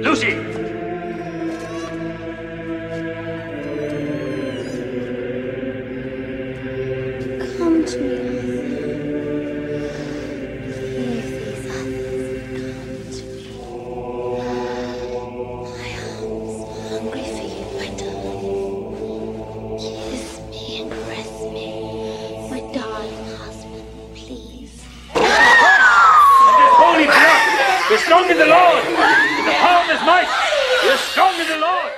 Lucy! Come to me, Leave these others and come to me. My arms are hungry for you, my darling. Kiss me and caress me, my darling husband, please. And this holy blood! We're strong in the Lord! With the power of his might! We're strong in the Lord!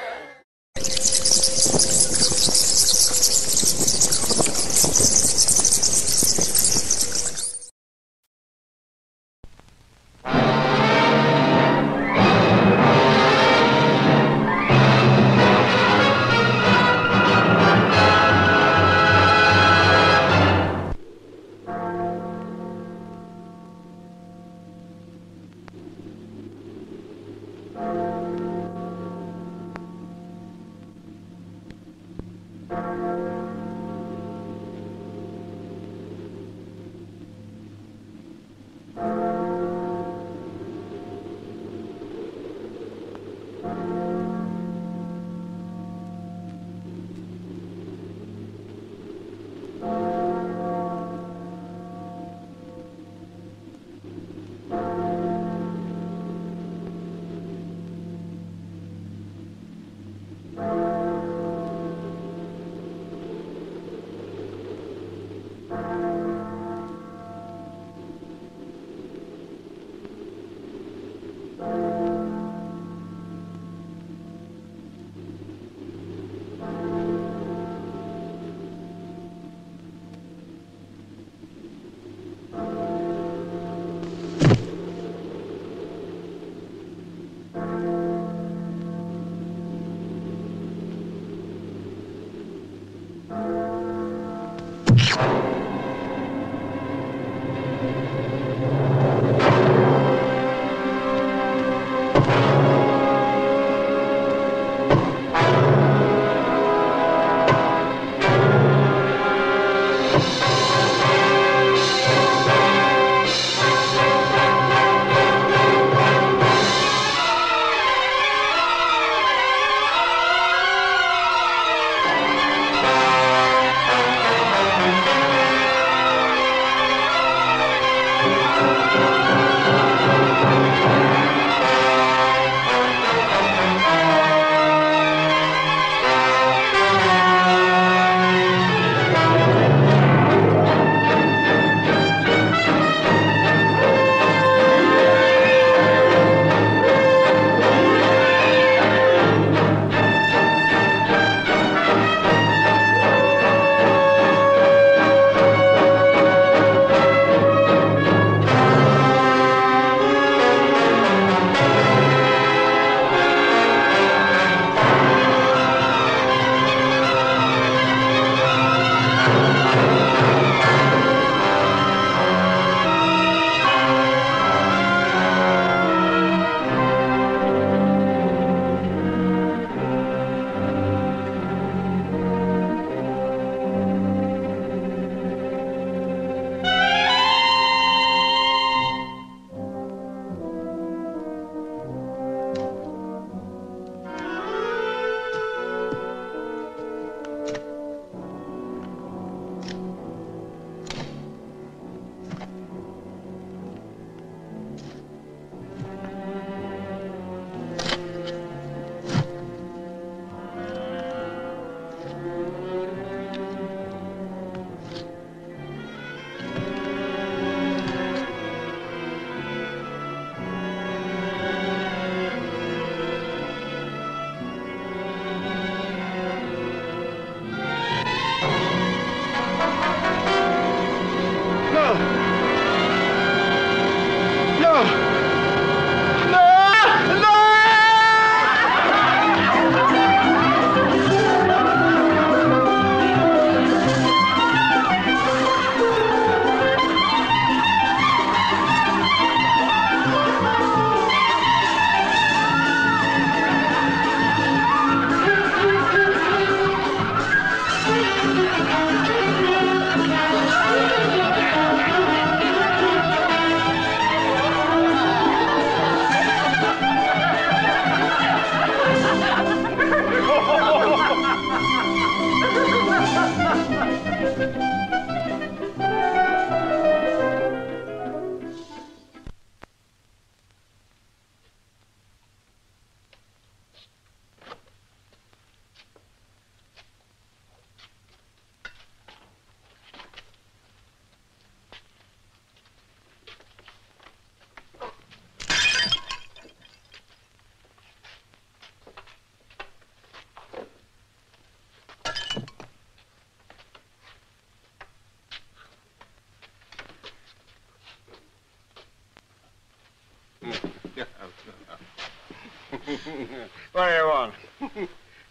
What do you want?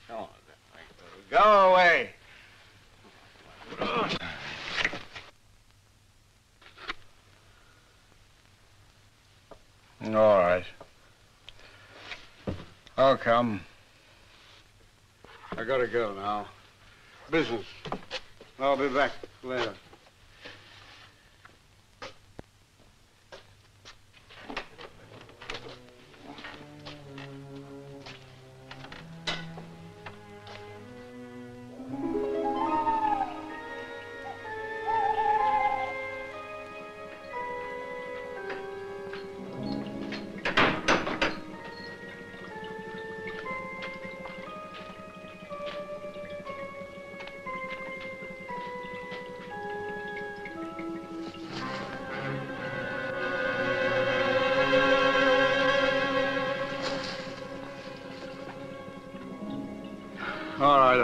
Come on. Go away. All right. I'll come. I gotta go now. Business. I'll be back later. All right.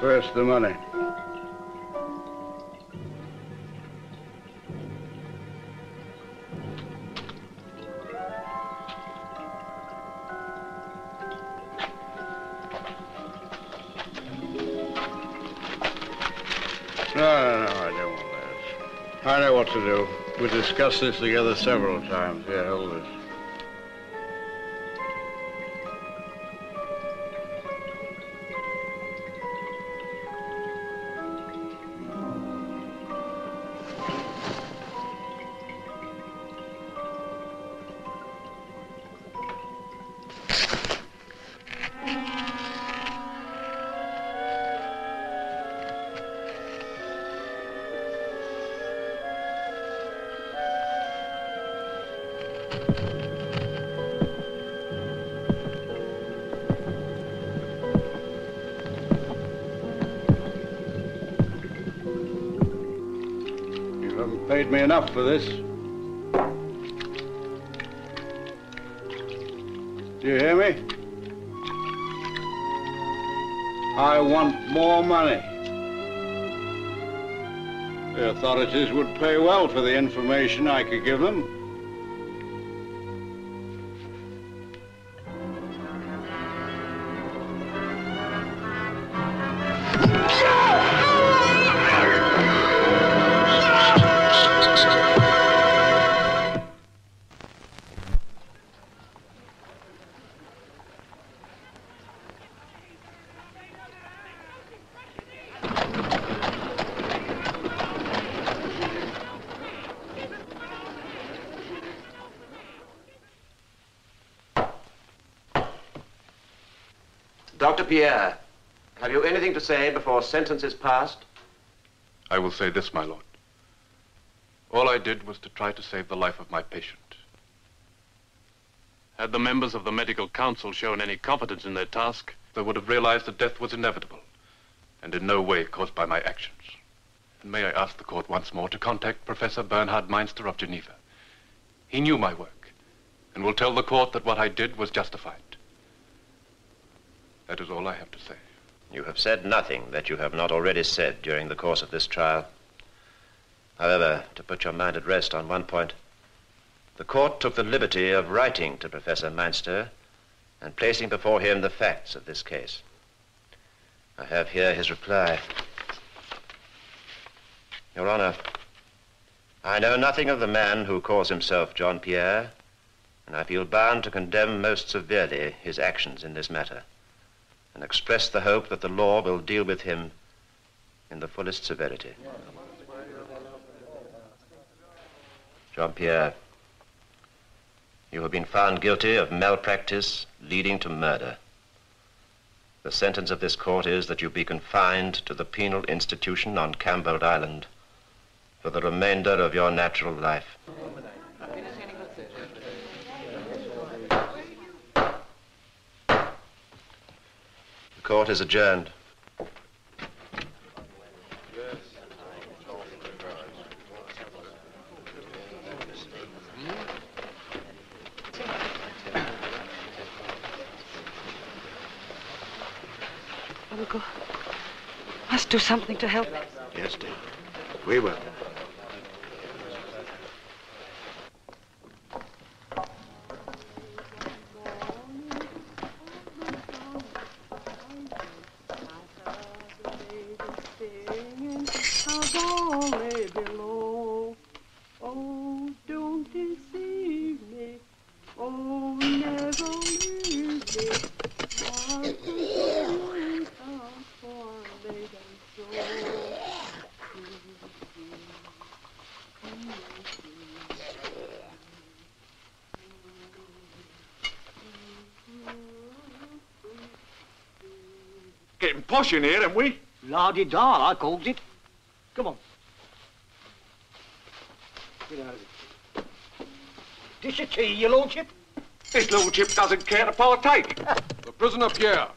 First, the money. No, I don't want that. I know what to do. We discussed this together several times. Here, hold this. Paid me enough for this. Do you hear me? I want more money. The authorities would pay well for the information I could give them. Dr. Pierre, have you anything to say before sentence is passed? I will say this, my lord. All I did was to try to save the life of my patient. Had the members of the medical council shown any confidence in their task, they would have realized that death was inevitable and in no way caused by my actions. And may I ask the court once more to contact Professor Bernhard Meinster of Geneva. He knew my work and will tell the court that what I did was justified. That is all I have to say. You have said nothing that you have not already said during the course of this trial. However, to put your mind at rest on one point, the court took the liberty of writing to Professor Meinster and placing before him the facts of this case. I have here his reply. Your Honor, I know nothing of the man who calls himself John Pierre, and I feel bound to condemn most severely his actions in this matter, and express the hope that the law will deal with him in the fullest severity. Jean-Pierre, you have been found guilty of malpractice leading to murder. The sentence of this court is that you be confined to the penal institution on Campbell Island for the remainder of your natural life. The court is adjourned. Uncle, must do something to help. Yes, dear. We will. Getting posh in here, aren't we? La-di-da, I calls it. Come on. Get out of it. Dish of tea, your lordship? His lordship doesn't care to partake. The prisoner Pierre.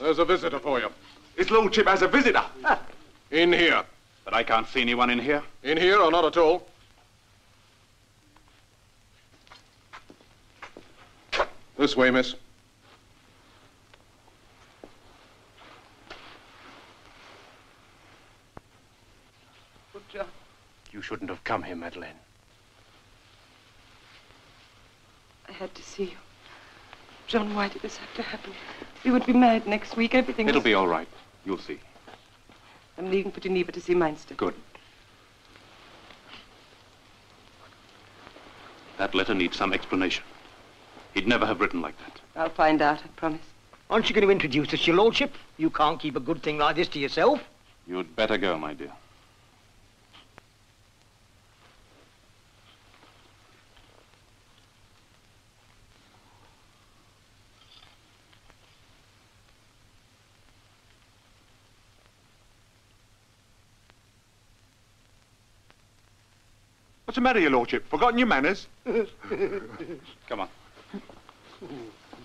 There's a visitor for you. His lordship has a visitor. In here. But I can't see anyone in here. In here or not at all? This way, miss. But, You shouldn't have come here, Madeleine. I had to see you. John, why did this have to happen? We would be married next week. Everything It'll was... be all right. You'll see. I'm leaving for Geneva to see Meinster. Good. That letter needs some explanation. He'd never have written like that. I'll find out, I promise. Aren't you going to introduce us, your lordship? You can't keep a good thing like this to yourself. You'd better go, my dear. What's the matter, your lordship? Forgotten your manners? Come on.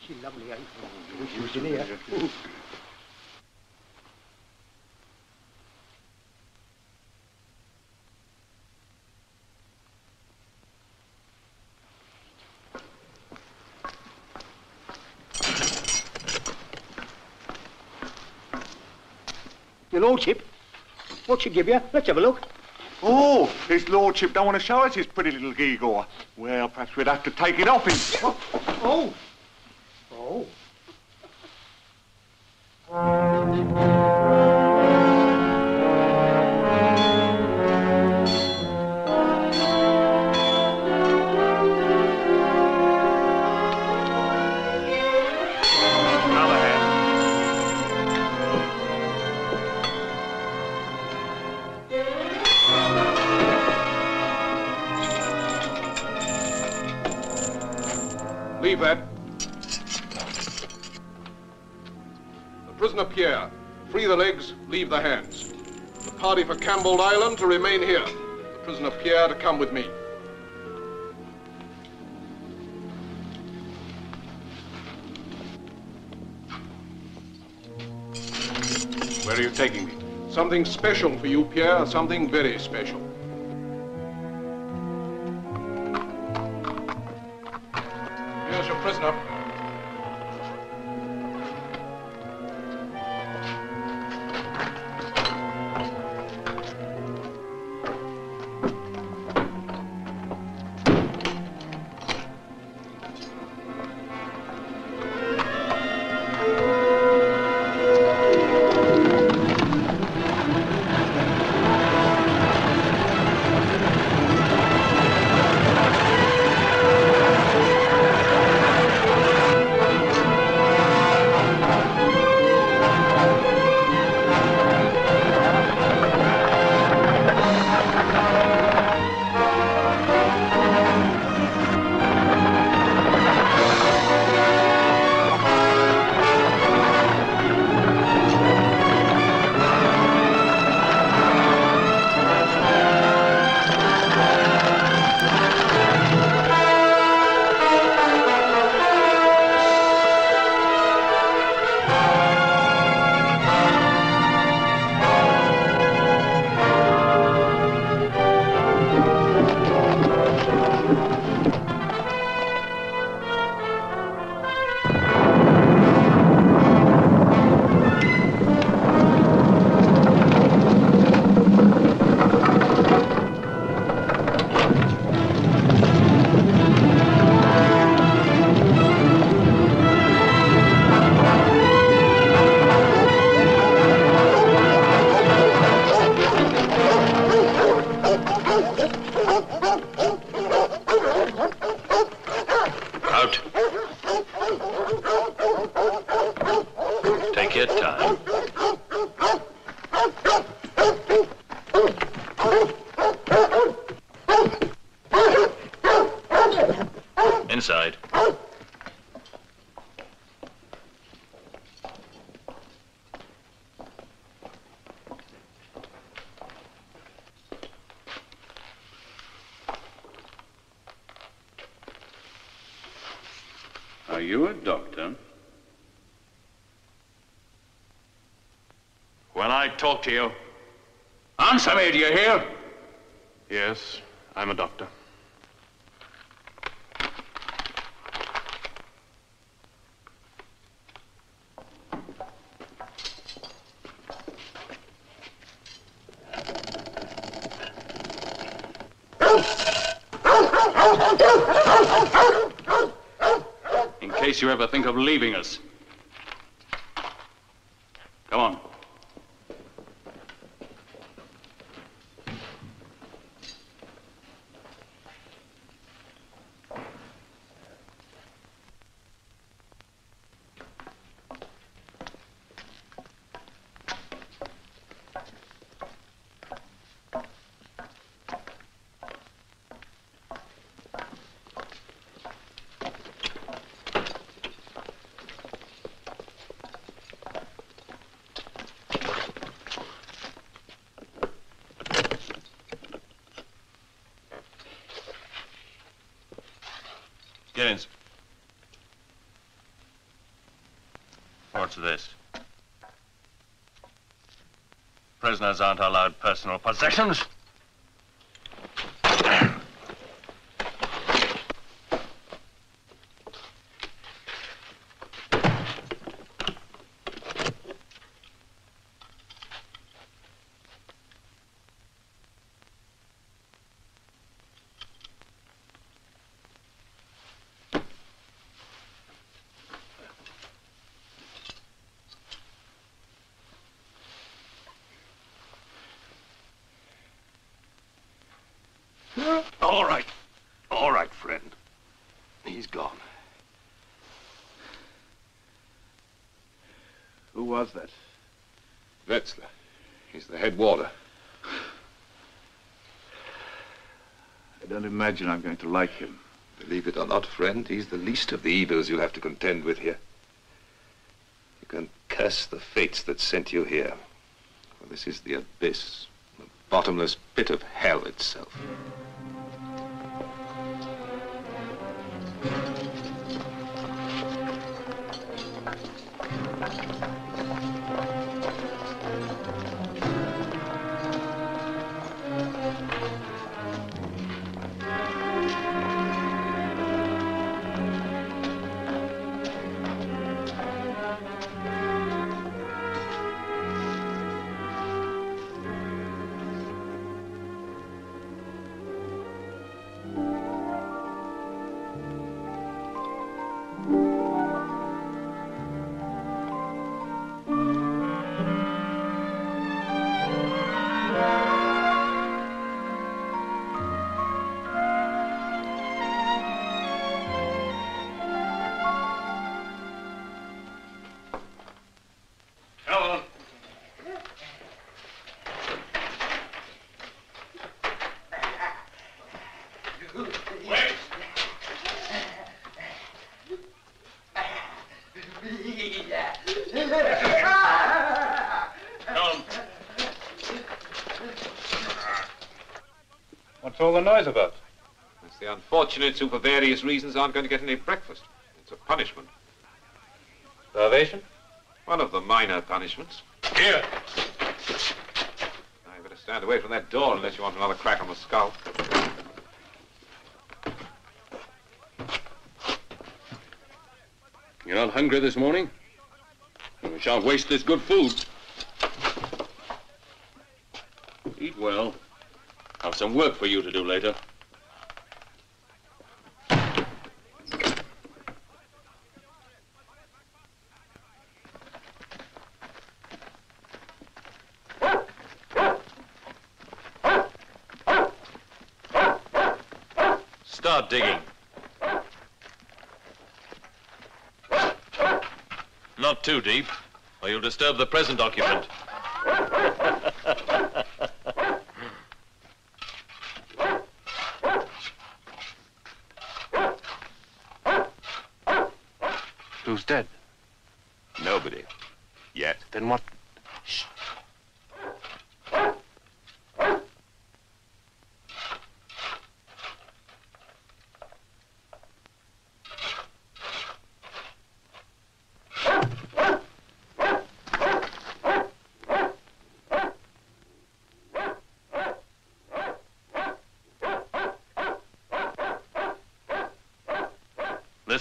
She's lovely, ain't she? She was in here. Your lordship, what she give you? Let's have a look. Oh, his lordship don't want to show us his pretty little gewgaw. Well, perhaps we'd have to take it off him. Oh. Oh. Another hand. Leave that. The prisoner Pierre. Free the legs, leave the hands. The party for Campbell Island to remain here. The prisoner Pierre to come with me. Where are you taking me? Something special for you, Pierre, something very special. Here's your prisoner. Are you a doctor? When I talk to you... Answer me, do you hear? Yes, I'm a doctor. In case you ever think of leaving us. Come on. Gᴏ😐. What's this? Prisoners aren't allowed personal possessions. All right, friend. He's gone. Who was that? Wetzler. He's the head warder. I don't imagine I'm going to like him. Believe it or not, friend, he's the least of the evils you'll have to contend with here. You can curse the fates that sent you here. For this is the abyss, the bottomless pit of hell itself. What's all the noise about? It's the unfortunates who, for various reasons, aren't going to get any breakfast. It's a punishment. Starvation? One of the minor punishments. Here. Now, you better stand away from that door unless you want another crack on the skull. You're not hungry this morning? We shan't waste this good food. Eat well. Have some work for you to do later. Start digging. Not too deep, or you'll disturb the present occupant. Who's dead? Nobody. Yet. Then what? Shh.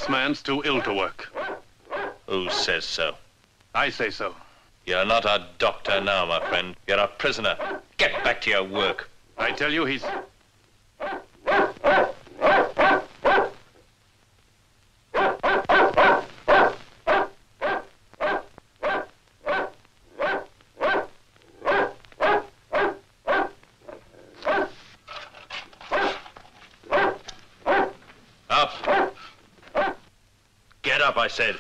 This man's too ill to work. Who says so? I say so. You're not a doctor now, my friend. You're a prisoner. Get back to your work. I tell you, he's... Up. Get up, I said.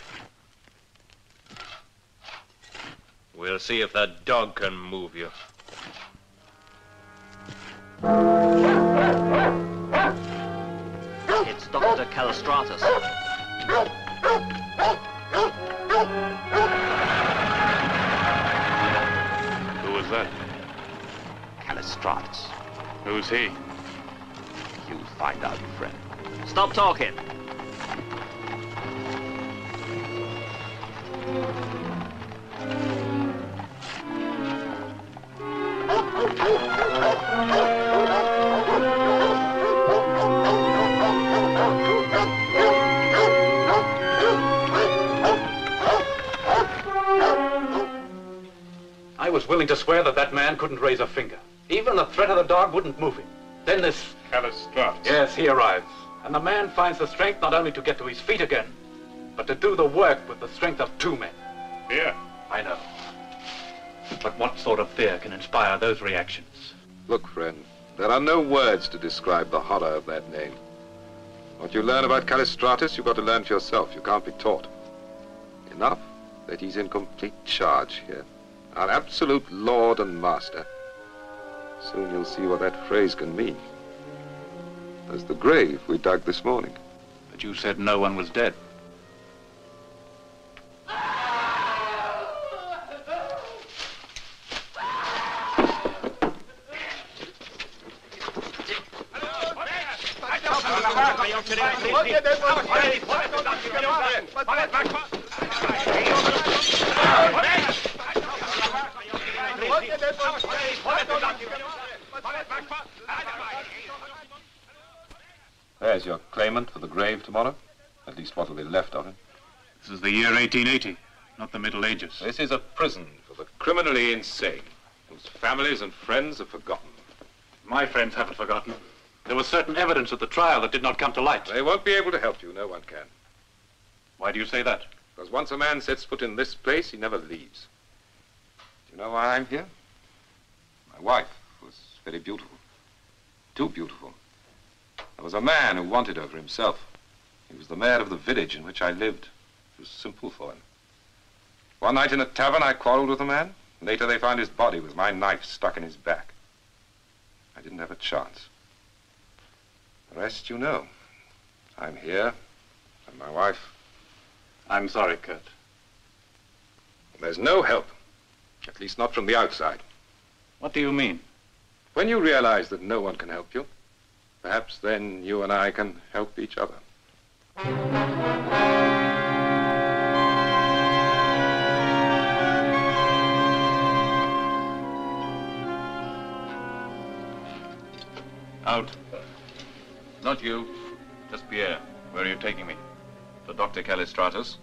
We'll see if that dog can move you. It's Dr. Callistratus. Who was that? Callistratus. Who's he? You'll find out, friend. Stop talking. I was willing to swear that that man couldn't raise a finger. Even the threat of the dog wouldn't move him. Then this... Callistratus. Yes, he arrives. And the man finds the strength not only to get to his feet again, but to do the work with the strength of two men. Fear? I know. But what sort of fear can inspire those reactions? Look, friend, there are no words to describe the horror of that name. What you learn about Callistratus, you've got to learn for yourself. You can't be taught. Enough that he's in complete charge here. Our absolute lord and master. Soon you'll see what that phrase can mean. There's the grave we dug this morning. But you said no one was dead. There's your claimant for the grave tomorrow. At least what will be left of him. This is the year 1880, not the Middle Ages. This is a prison for the criminally insane, whose families and friends have forgotten. My friends haven't forgotten. There was certain evidence at the trial that did not come to light. They won't be able to help you. No one can. Why do you say that? Because once a man sets foot in this place, he never leaves. Do you know why I'm here? My wife was very beautiful. Too beautiful. There was a man who wanted her for himself. He was the mayor of the village in which I lived. It was simple for him. One night in a tavern, I quarreled with a man. Later, they found his body with my knife stuck in his back. I didn't have a chance. The rest you know. I'm here, and my wife. I'm sorry, Kurt. There's no help. At least not from the outside. What do you mean? When you realize that no one can help you, perhaps then you and I can help each other. Out. Not you, just Pierre. Where are you taking me? To Dr. Callistratus?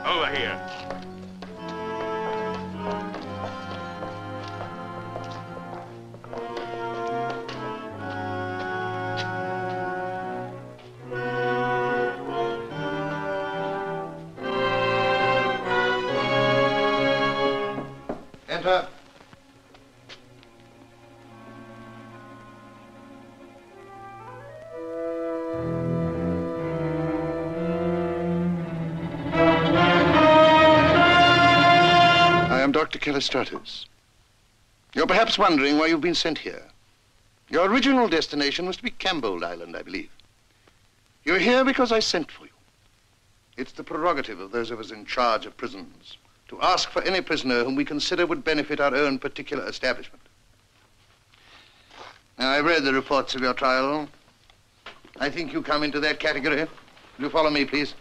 Over here. Enter. I am Dr. Callistratus. You're perhaps wondering why you've been sent here. Your original destination was to be Cambold Island, I believe. You're here because I sent for you. It's the prerogative of those of us in charge of prisons to ask for any prisoner whom we consider would benefit our own particular establishment. Now, I've read the reports of your trial. I think you come into that category. Will you follow me, please?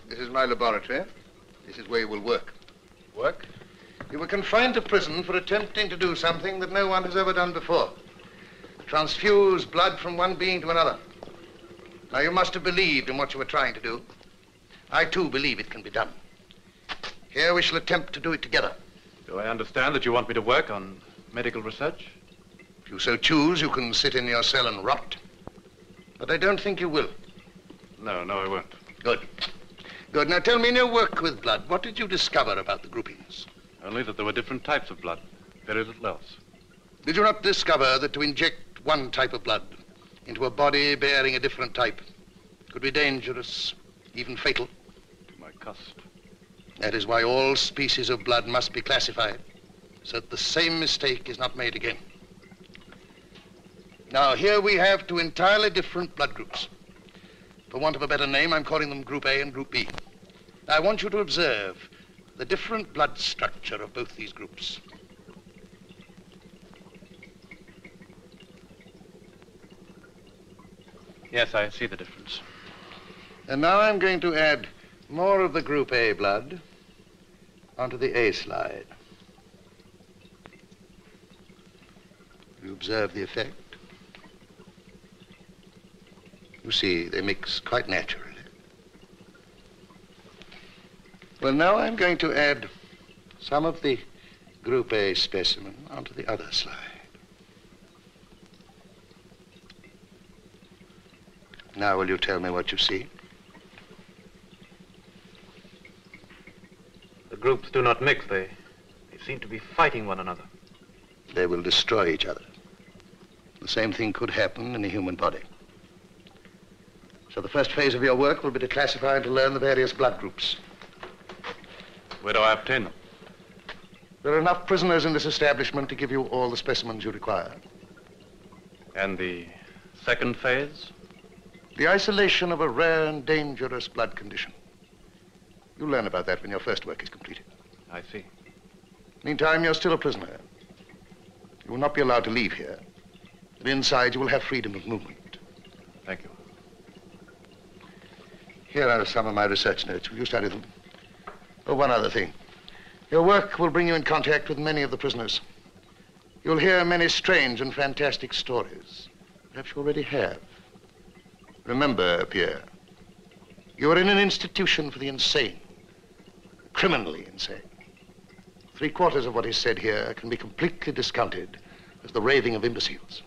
This is my laboratory. This is where you will work. Work? You were confined to prison for attempting to do something that no one has ever done before. Transfuse blood from one being to another. Now, you must have believed in what you were trying to do. I, too, believe it can be done. Here we shall attempt to do it together. Do I understand that you want me to work on medical research? If you so choose, you can sit in your cell and rot. But I don't think you will. No, I won't. Good. Good. Now, tell me, in your work with blood, what did you discover about the groupings? Only that there were different types of blood. Very little else. Did you not discover that to inject one type of blood into a body bearing a different type could be dangerous, even fatal? To my cost. That is why all species of blood must be classified, so that the same mistake is not made again. Now, here we have two entirely different blood groups. For want of a better name, I'm calling them Group A and Group B. I want you to observe the different blood structure of both these groups. Yes, I see the difference. And now I'm going to add more of the Group A blood onto the A slide. You observe the effect? You see, they mix quite naturally. Well, now I'm going to add some of the Group A specimen onto the other slide. Now, will you tell me what you see? The groups do not mix. They seem to be fighting one another. They will destroy each other. The same thing could happen in a human body. So the first phase of your work will be to classify and to learn the various blood groups. Where do I obtain them? There are enough prisoners in this establishment to give you all the specimens you require. And the second phase? The isolation of a rare and dangerous blood condition. You'll learn about that when your first work is completed. I see. Meantime, you're still a prisoner. You will not be allowed to leave here. But inside, you will have freedom of movement. Thank you. Here are some of my research notes. Will you study them? Oh, one other thing. Your work will bring you in contact with many of the prisoners. You'll hear many strange and fantastic stories. Perhaps you already have. Remember, Pierre, you are in an institution for the insane, criminally insane. 3/4 of what is said here can be completely discounted as the raving of imbeciles.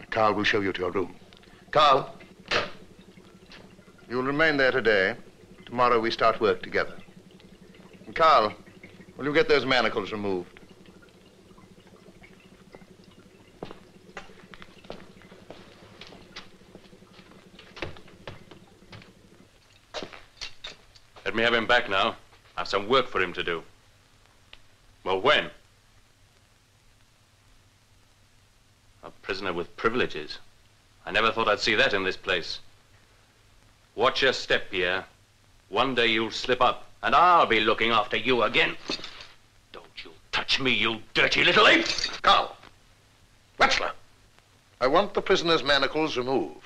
Carl will show you to your room. Carl, you'll remain there today. Tomorrow we start work together. And Carl, will you get those manacles removed? Let me have him back now. I have some work for him to do. Well, when? A prisoner with privileges. I never thought I'd see that in this place. Watch your step, Pierre. One day you'll slip up, and I'll be looking after you again. Don't you touch me, you dirty little ape! Carl, Wetzler, I want the prisoner's manacles removed.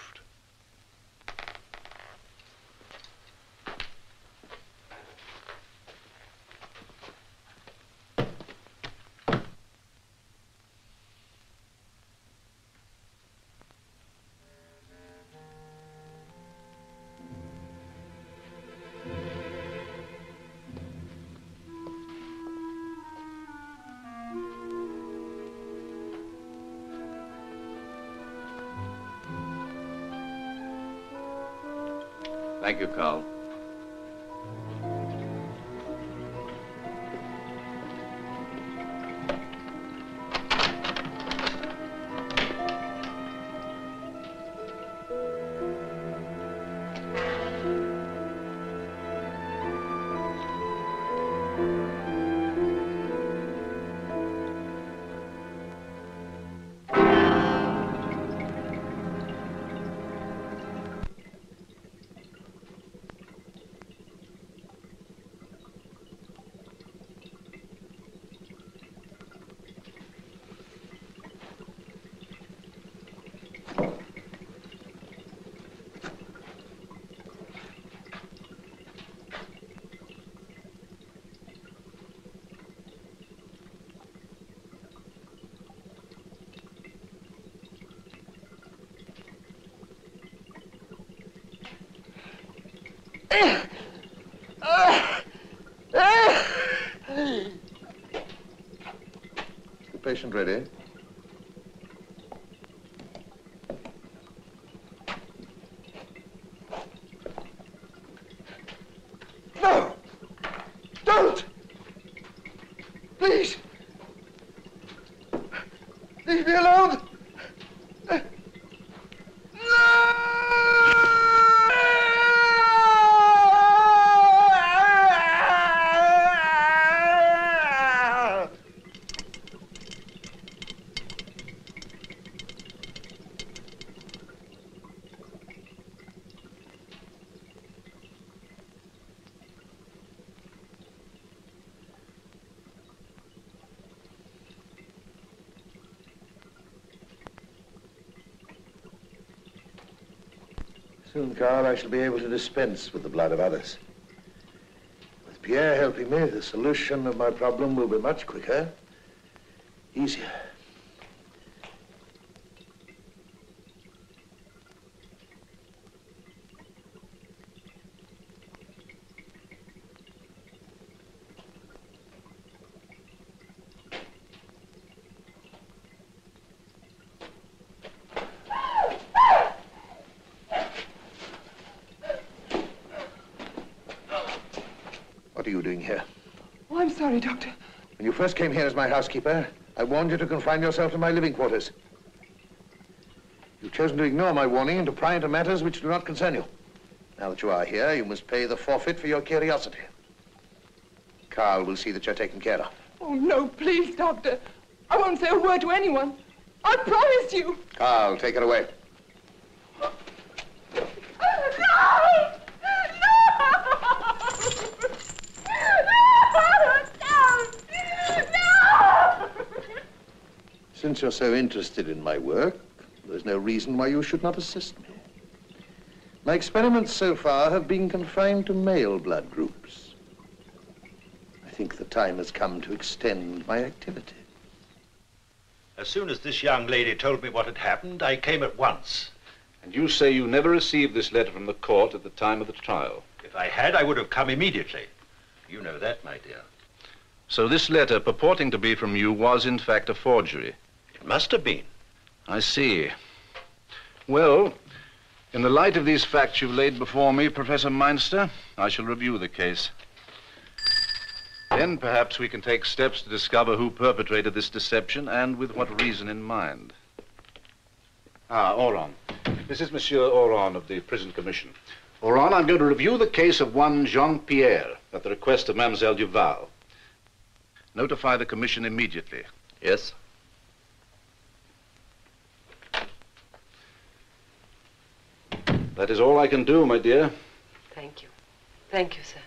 Thank you, Carl. The patient ready? No! Don't! Please! Leave me alone! Soon, Carl, I shall be able to dispense with the blood of others. With Pierre helping me, the solution of my problem will be much quicker, easier. What are you doing here? Oh, I'm sorry, Doctor. When you first came here as my housekeeper, I warned you to confine yourself to my living quarters. You've chosen to ignore my warning and to pry into matters which do not concern you. Now that you are here, you must pay the forfeit for your curiosity. Carl will see that you're taken care of. Oh, no, please, Doctor. I won't say a word to anyone. I promise you. Carl, take her away. No! Since you're so interested in my work, there's no reason why you should not assist me. My experiments so far have been confined to male blood groups. I think the time has come to extend my activity. As soon as this young lady told me what had happened, I came at once. And you say you never received this letter from the court at the time of the trial? If I had, I would have come immediately. You know that, my dear. So this letter, purporting to be from you, was in fact a forgery? It must have been. I see. Well, in the light of these facts you've laid before me, Professor Meinster, I shall review the case. Then perhaps we can take steps to discover who perpetrated this deception and with what reason in mind. Ah, Oran. This is Monsieur Oran of the Prison Commission. Oran, I'm going to review the case of one Jean-Pierre at the request of Mademoiselle Duval. Notify the commission immediately. Yes. That is all I can do, my dear. Thank you. Thank you, sir.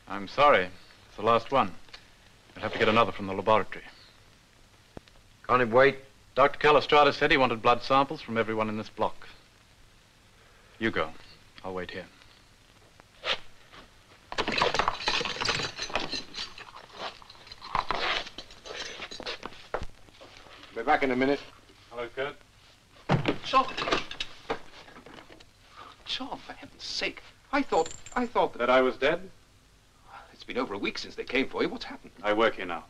I'm sorry. It's the last one. I'll have to get another from the laboratory. Can't it wait? Dr. Calistratus said he wanted blood samples from everyone in this block. You go. I'll wait here. Be back in a minute. Hello, Kurt. John! John, for heaven's sake. I thought that I was dead? It's been over a week since they came for you. What's happened? I work here now.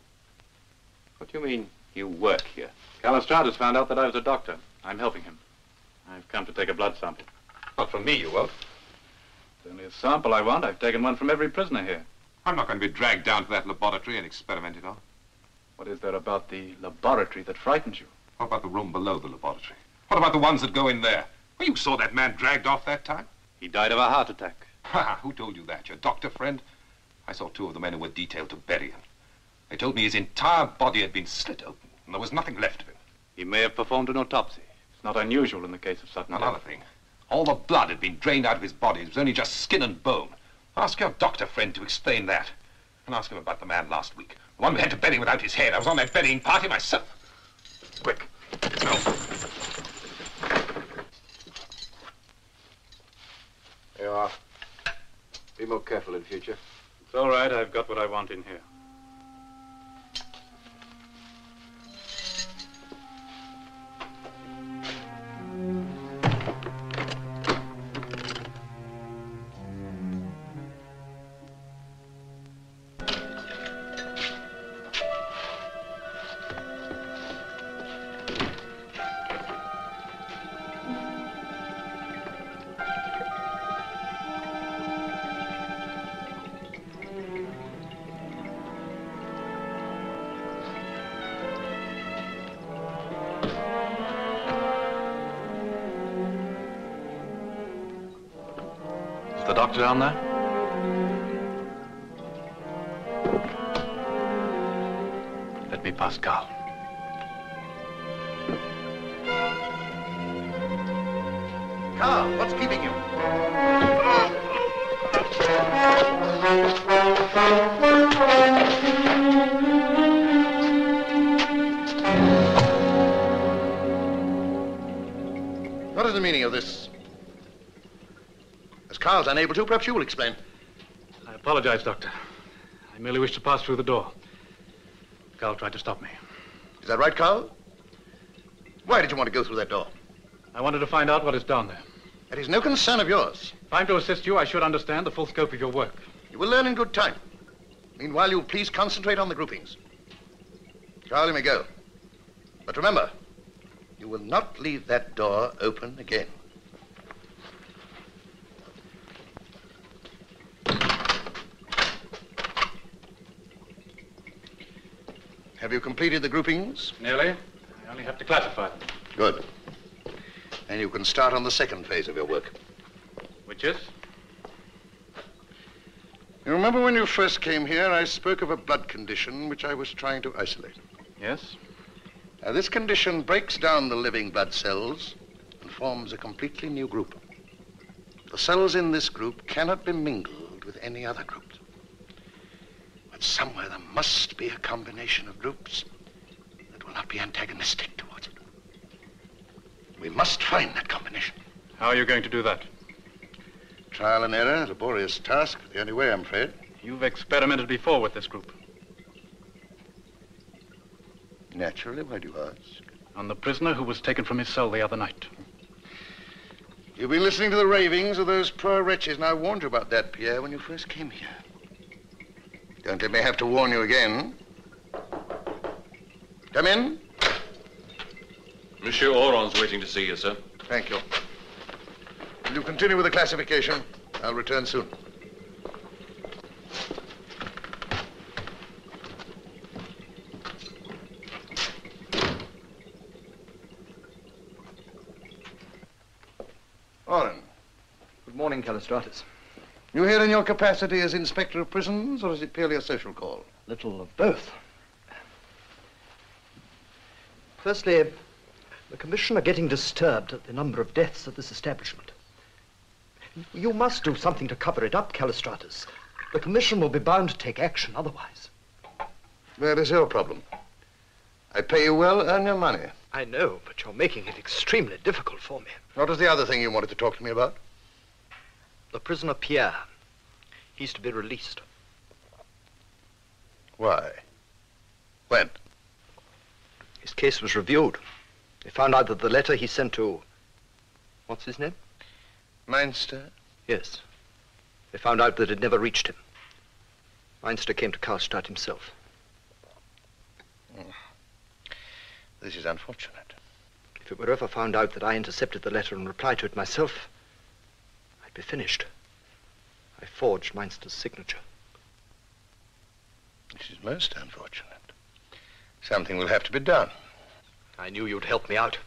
What do you mean, you work here? Calistratus found out that I was a doctor. I'm helping him. I've come to take a blood sample. Not from me, you won't. It's only a sample I want. I've taken one from every prisoner here. I'm not going to be dragged down to that laboratory and experimented on. What is there about the laboratory that frightens you? What about the room below the laboratory? What about the ones that go in there? Well, you saw that man dragged off that time. He died of a heart attack. Who told you that? Your doctor friend? I saw two of the men who were detailed to bury him. They told me his entire body had been slit open, and there was nothing left of him. He may have performed an autopsy. It's not unusual in the case of sudden death. Another thing. All the blood had been drained out of his body. It was only just skin and bone. Ask your doctor friend to explain that. And ask him about the man last week. The one we had to bury without his head. I was on that burying party myself. Quick. No. There you are. Be more careful in future. It's all right. I've got what I want in here. The doctor down there? Let me pass, Carl. Carl, what's keeping you? What is the meaning of this? As Carl's unable to, perhaps you will explain. I apologize, Doctor. I merely wish to pass through the door. Carl tried to stop me. Is that right, Carl? Why did you want to go through that door? I wanted to find out what is down there. That is no concern of yours. If I'm to assist you, I should understand the full scope of your work. You will learn in good time. Meanwhile, you'll please concentrate on the groupings. Carl, you may go. But remember, you will not leave that door open again. Have you completed the groupings? Nearly. I only have to classify them. Good. And you can start on the second phase of your work. Which is? You remember when you first came here, I spoke of a blood condition which I was trying to isolate. Yes? Now, this condition breaks down the living blood cells and forms a completely new group. The cells in this group cannot be mingled with any other groups. But somewhere there must be a combination of groups that will not be antagonistic towards it. We must find that combination. How are you going to do that? Trial and error, a laborious task, the only way, I'm afraid. You've experimented before with this group. Naturally, why do you ask? On the prisoner who was taken from his cell the other night. You've been listening to the ravings of those poor wretches, and I warned you about that, Pierre, when you first came here. Don't let me have to warn you again. Come in. Monsieur Oron's waiting to see you, sir. Thank you. Will you continue with the classification? I'll return soon. Oren. Good morning, Callistratus. You here in your capacity as Inspector of Prisons, or is it purely a social call? Little of both. Firstly, the Commission are getting disturbed at the number of deaths at this establishment. You must do something to cover it up, Callistratus. The Commission will be bound to take action otherwise. That is your problem. I pay you well, earn your money. I know, but you're making it extremely difficult for me. What was the other thing you wanted to talk to me about? The prisoner Pierre. He's to be released. Why? When? His case was reviewed. They found out that the letter he sent to... What's his name? Meinster? Yes. They found out that it never reached him. Meinster came to Karlstadt himself. This is unfortunate. If it were ever found out that I intercepted the letter and replied to it myself, I'd be finished. I forged Meinster's signature. This is most unfortunate. Something will have to be done. I knew you'd help me out.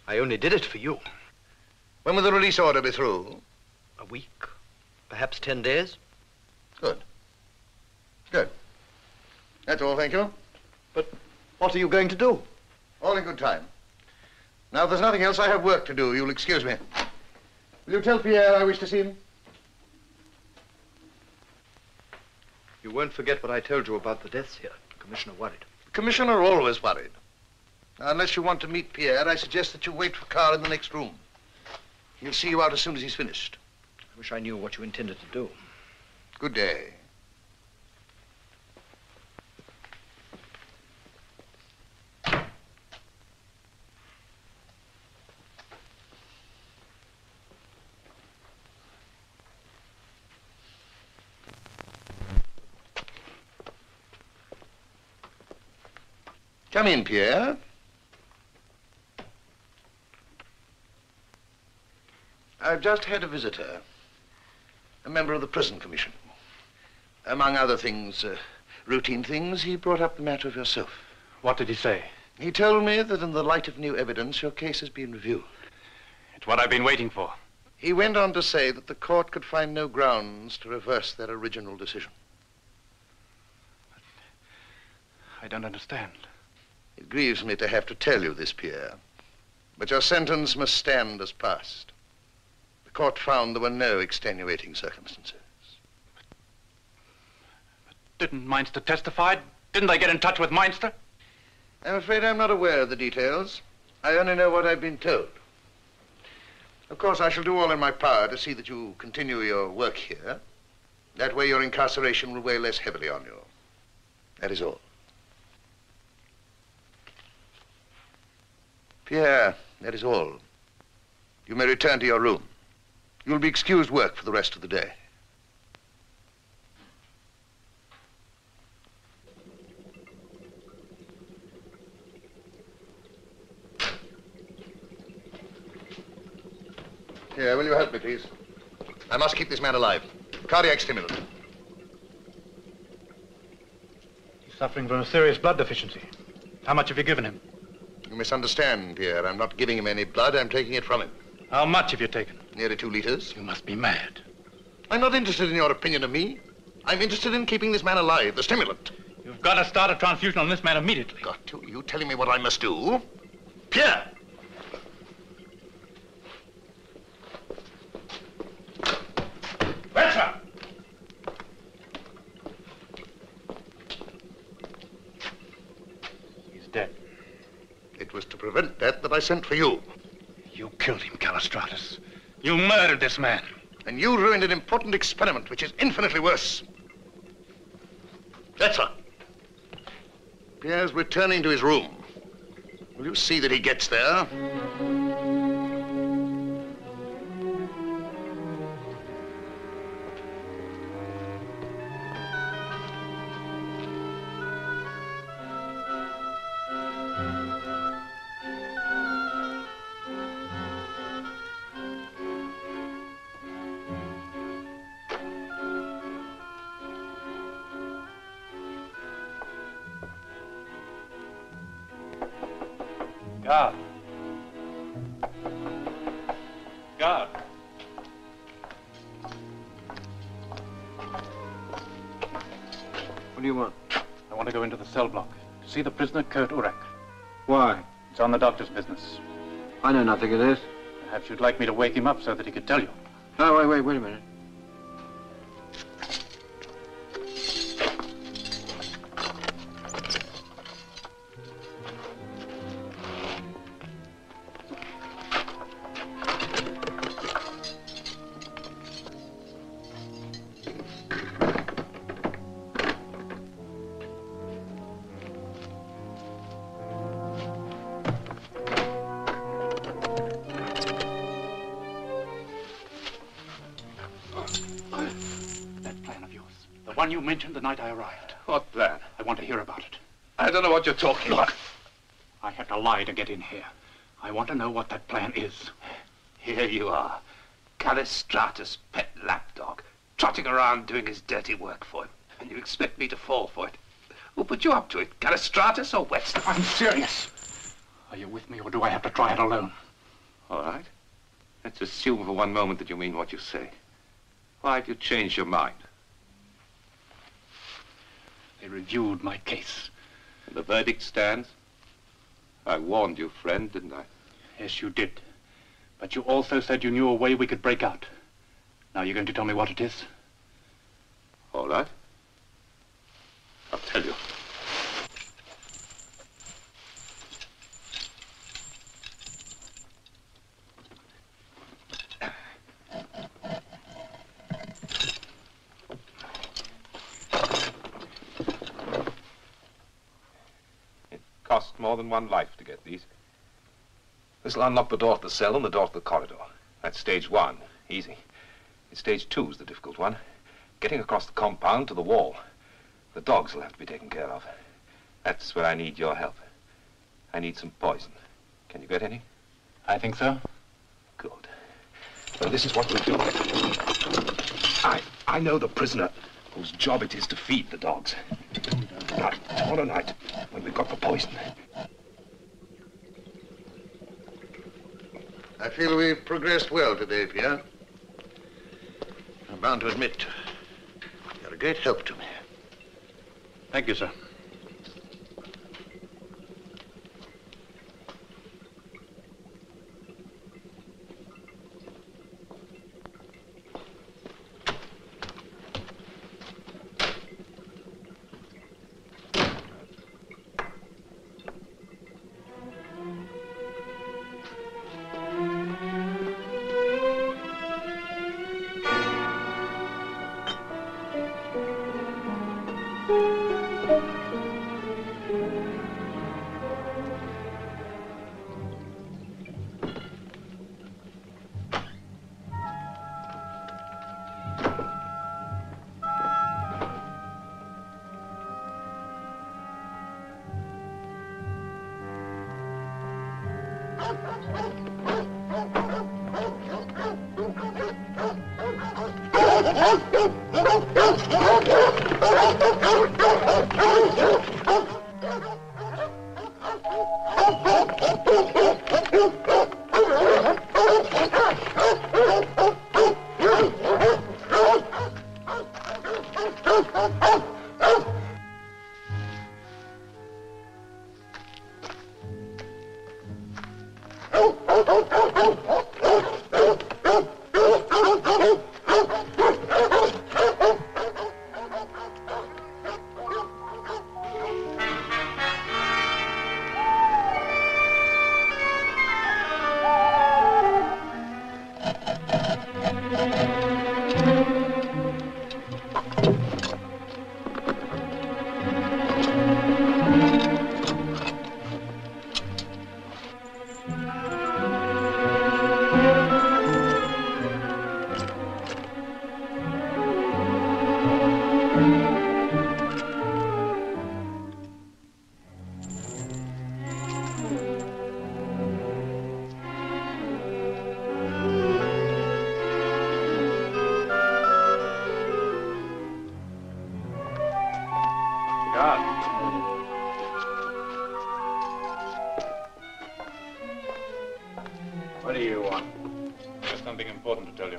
I only did it for you. When will the release order be through? A week, perhaps 10 days. Good. Good. That's all, thank you. But what are you going to do? All in good time. Now, if there's nothing else, I have work to do. You'll excuse me. Will you tell Pierre I wish to see him? You won't forget what I told you about the deaths here. The Commissioner worried. The Commissioner always worried. Now, unless you want to meet Pierre, I suggest that you wait for Carl in the next room. He'll see you out as soon as he's finished. I wish I knew what you intended to do. Good day. Come in, Pierre. I've just had a visitor, a member of the prison commission. Among other things, routine things, he brought up the matter of yourself. What did he say? He told me that in the light of new evidence, your case has been reviewed. It's what I've been waiting for. He went on to say that the court could find no grounds to reverse their original decision. I don't understand. It grieves me to have to tell you this, Pierre, but your sentence must stand as passed. The court found there were no extenuating circumstances. But didn't Meinster testify? Didn't they get in touch with Meinster? I'm afraid I'm not aware of the details. I only know what I've been told. Of course, I shall do all in my power to see that you continue your work here. That way your incarceration will weigh less heavily on you. That is all. Pierre, that is all. You may return to your room. You'll be excused work for the rest of the day. Here, will you help me, please? I must keep this man alive. Cardiac stimulant. He's suffering from a serious blood deficiency. How much have you given him? You misunderstand, Pierre. I'm not giving him any blood. I'm taking it from him. How much have you taken? Nearly 2 liters. You must be mad. I'm not interested in your opinion of me. I'm interested in keeping this man alive, the stimulant. You've got to start a transfusion on this man immediately. Got to? You telling me what I must do? Pierre! Better! He's dead. It was to prevent that I sent for you. You killed him, Callistratus. You murdered this man. And you ruined an important experiment, which is infinitely worse. That's right. Pierre's returning to his room. Will you see that he gets there? Guard. Guard. What do you want? I want to go into the cell block to see the prisoner 𝐁𝐞𝐥𝐸. Why? It's on the doctor's business. I know nothing of this. Perhaps you'd like me to wake him up so that he could tell you. Oh, wait a minute. You mentioned the night I arrived. What plan? I want to hear about it. I don't know what you're talking about. I had to lie to get in here. I want to know what that plan is. Here you are, Callistratus' pet lapdog, trotting around doing his dirty work for him. And you expect me to fall for it? Who put you up to it, Callistratus or Webster? I'm serious. Are you with me or do I have to try it alone? All right. Let's assume for one moment that you mean what you say. Why have you changed your mind? They reviewed my case. And the verdict stands? I warned you, friend, didn't I? Yes, you did. But you also said you knew a way we could break out. Now you're going to tell me what it is? All right. I'll tell you. cost more than one life to get these. This'll unlock the door to the cell and the door to the corridor. That's stage one. Easy. Stage two is the difficult one. Getting across the compound to the wall. The dogs will have to be taken care of. That's where I need your help. I need some poison. Can you get any? I think so. Good. Well, this is what we'll do. I know the prisoner whose job it is to feed the dogs. Now, tomorrow night, when we've got the poison. I feel we've progressed well today, Pierre. I'm bound to admit, you're a great help to me. Thank you, sir. What do you want? There's something important to tell you.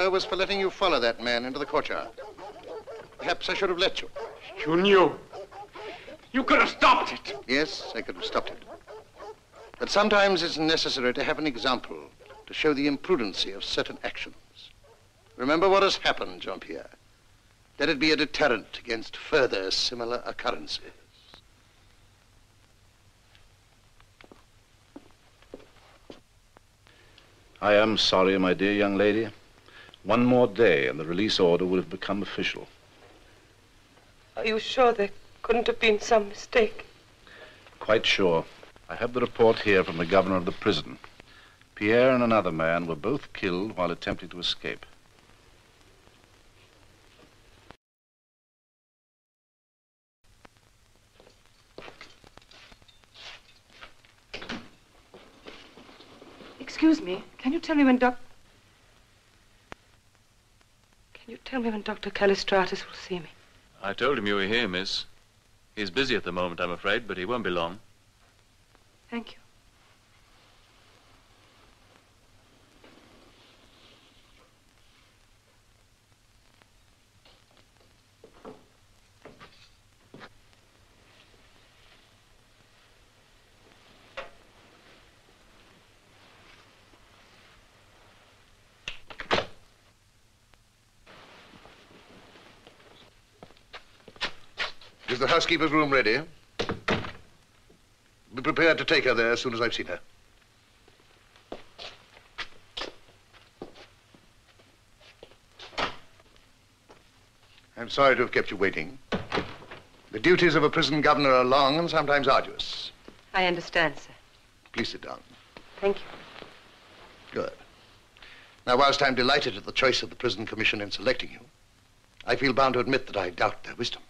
Was for letting you follow that man into the courtyard. Perhaps I should have let you. You knew. You could have stopped it. Yes, I could have stopped it. But But sometimes it's necessary to have an example to show the imprudency of certain actions. Remember what has happened, Jean-Pierre. Let it be a deterrent against further similar occurrences. I am sorry, my dear young lady. One more day and the release order would have become official. Are you sure there couldn't have been some mistake? Quite sure. I have the report here from the governor of the prison. Pierre and another man were both killed while attempting to escape. Excuse me, can you tell me when Dr. Callistratus will see me? I told him you were here, miss. He's busy at the moment, I'm afraid, but he won't be long. Thank you. Is the housekeeper's room ready? Be prepared to take her there as soon as I've seen her. I'm sorry to have kept you waiting. The duties of a prison governor are long and sometimes arduous. I understand, sir. Please sit down. Thank you. Good. Now, whilst I'm delighted at the choice of the prison commission in selecting you, I feel bound to admit that I doubt their wisdom.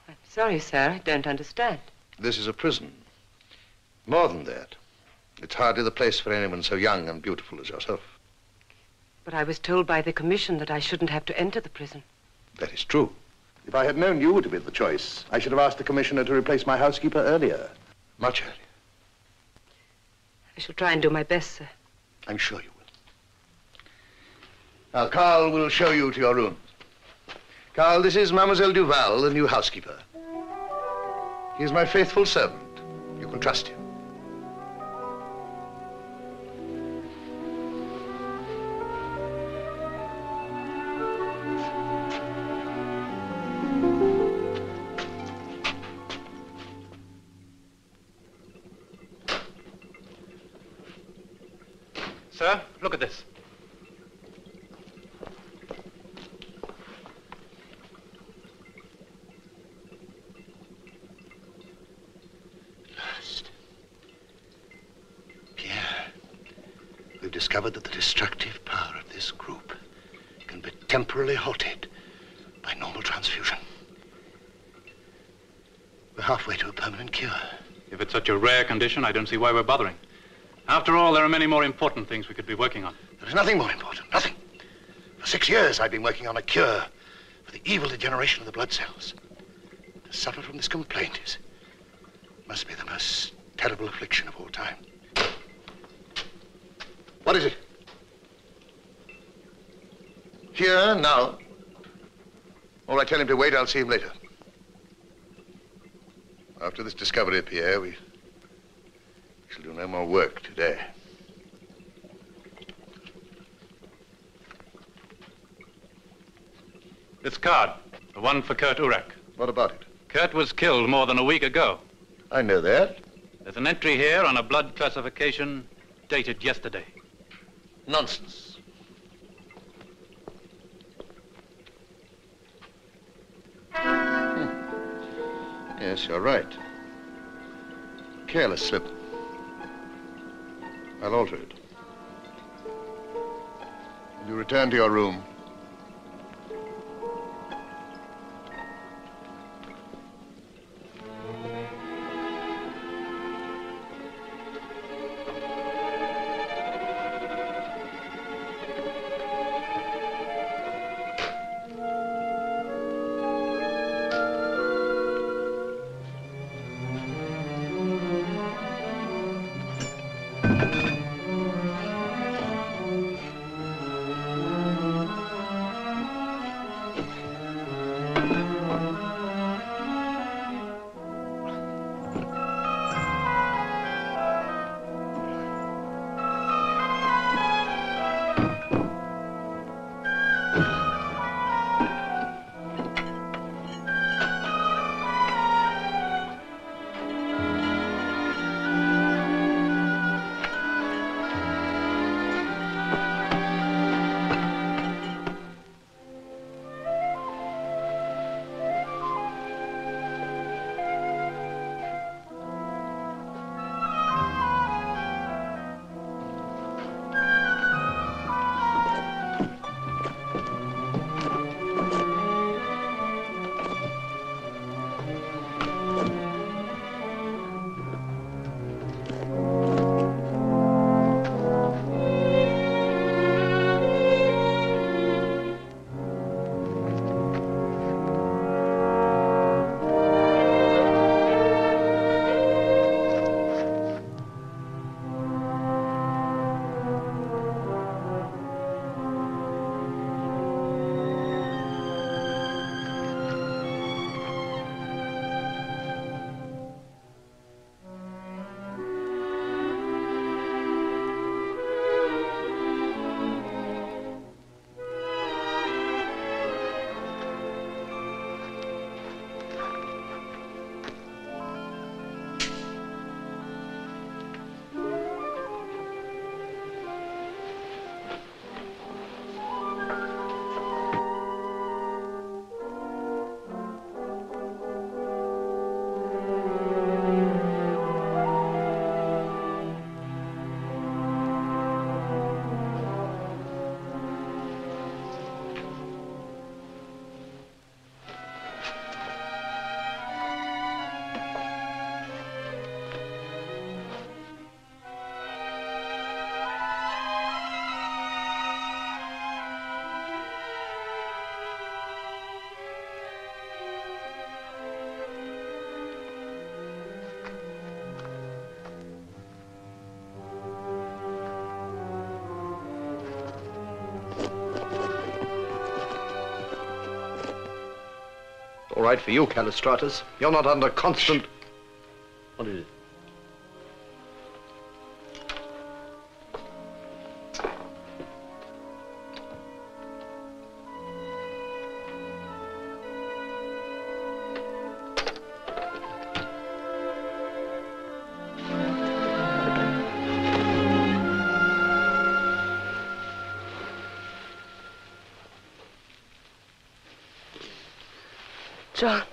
I'm sorry, sir. I don't understand. This is a prison. More than that, it's hardly the place for anyone so young and beautiful as yourself. But I was told by the commission that I shouldn't have to enter the prison. That is true. If I had known you to be the choice, I should have asked the commissioner to replace my housekeeper earlier. Much earlier. I shall try and do my best, sir. I'm sure you will. Now, Carl will show you to your room. Carl, this is Mademoiselle Duval, the new housekeeper. He is my faithful servant. You can trust him. Sir, look at this. We've discovered that the destructive power of this group can be temporarily halted by normal transfusion. We're halfway to a permanent cure. If it's such a rare condition, I don't see why we're bothering. After all, there are many more important things we could be working on. There is nothing more important, nothing. For 6 years, I've been working on a cure for the evil degeneration of the blood cells. To suffer from this complaint must be the most terrible affliction of all time. What is it? Here, now? All right, tell him to wait. I'll see him later. After this discovery, Pierre, we shall do no more work today. This card, the one for Kurt Urach. What about it? Kurt was killed more than a week ago. I know that. There's an entry here on a blood classification dated yesterday. Nonsense. Yes, you're right. Careless slip. I'll alter it. Will you return to your room? All right for you, Callistratus. You're not under constant... What is it? John.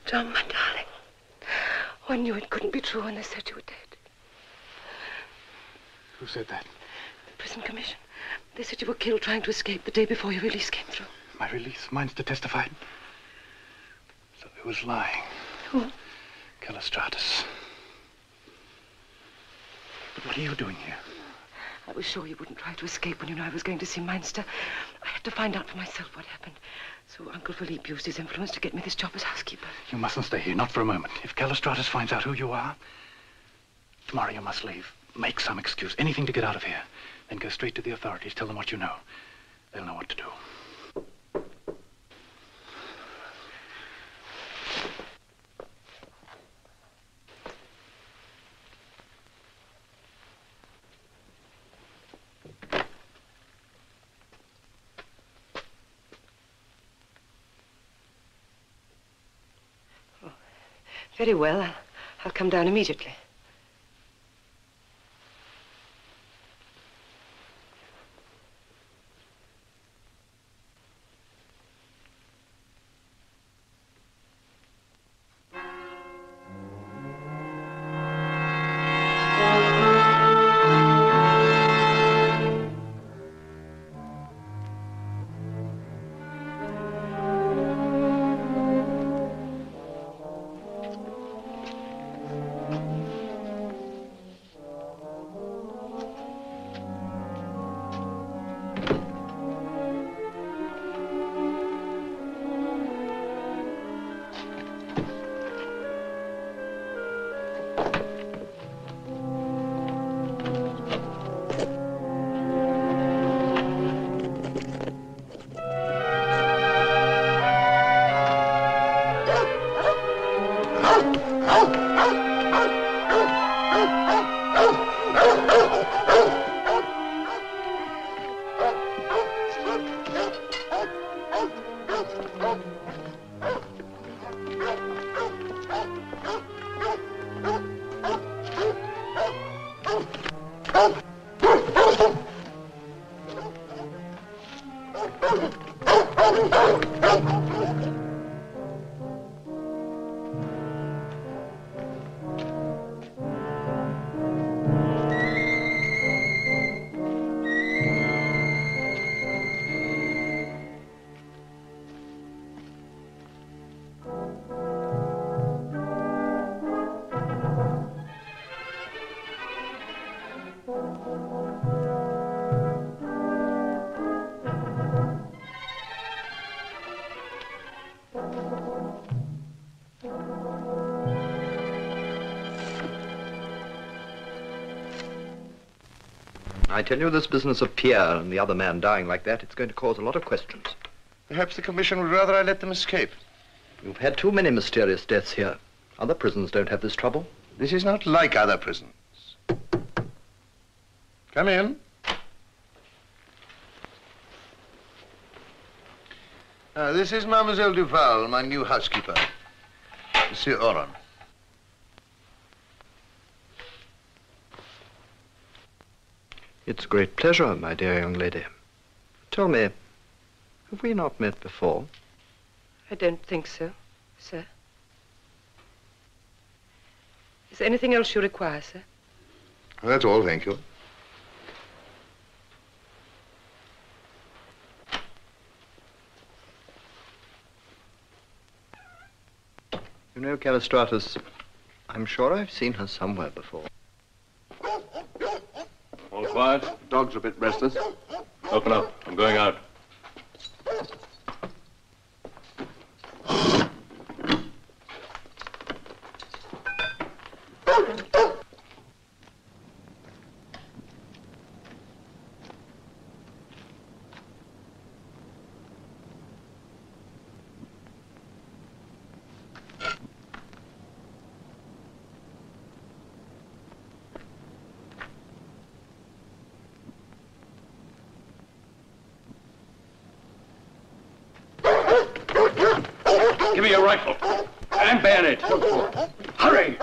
John, my darling. Oh, I knew it couldn't be true when they said you were dead. Who said that? The prison commission. They said you were killed trying to escape the day before your release came through. My release? Mine's testified. So he was lying. Who? Callistratus. But what are you doing here? I was sure you wouldn't try to escape when you knew I was going to see Meinster. I had to find out for myself what happened. So Uncle Philippe used his influence to get me this job as housekeeper. You mustn't stay here, not for a moment. If Callistratus finds out who you are, tomorrow you must leave. Make some excuse, anything to get out of here. Then go straight to the authorities, tell them what you know. They'll know what to do. Very well. I'll come down immediately. I tell you, this business of Pierre and the other man dying like that, it's going to cause a lot of questions. Perhaps the Commission would rather I let them escape. You've had too many mysterious deaths here. Other prisons don't have this trouble. This is not like other prisons. Come in. This is Mademoiselle Duval, my new housekeeper. Monsieur Oron. It's a great pleasure, my dear young lady. Tell me, have we not met before? I don't think so, sir. Is there anything else you require, sir? Well, that's all, thank you. You know, Callistratus, I'm sure I've seen her somewhere before. All quiet. Dog's a bit restless. Open up. I'm going out. Give me your rifle. And bayonet. Hurry!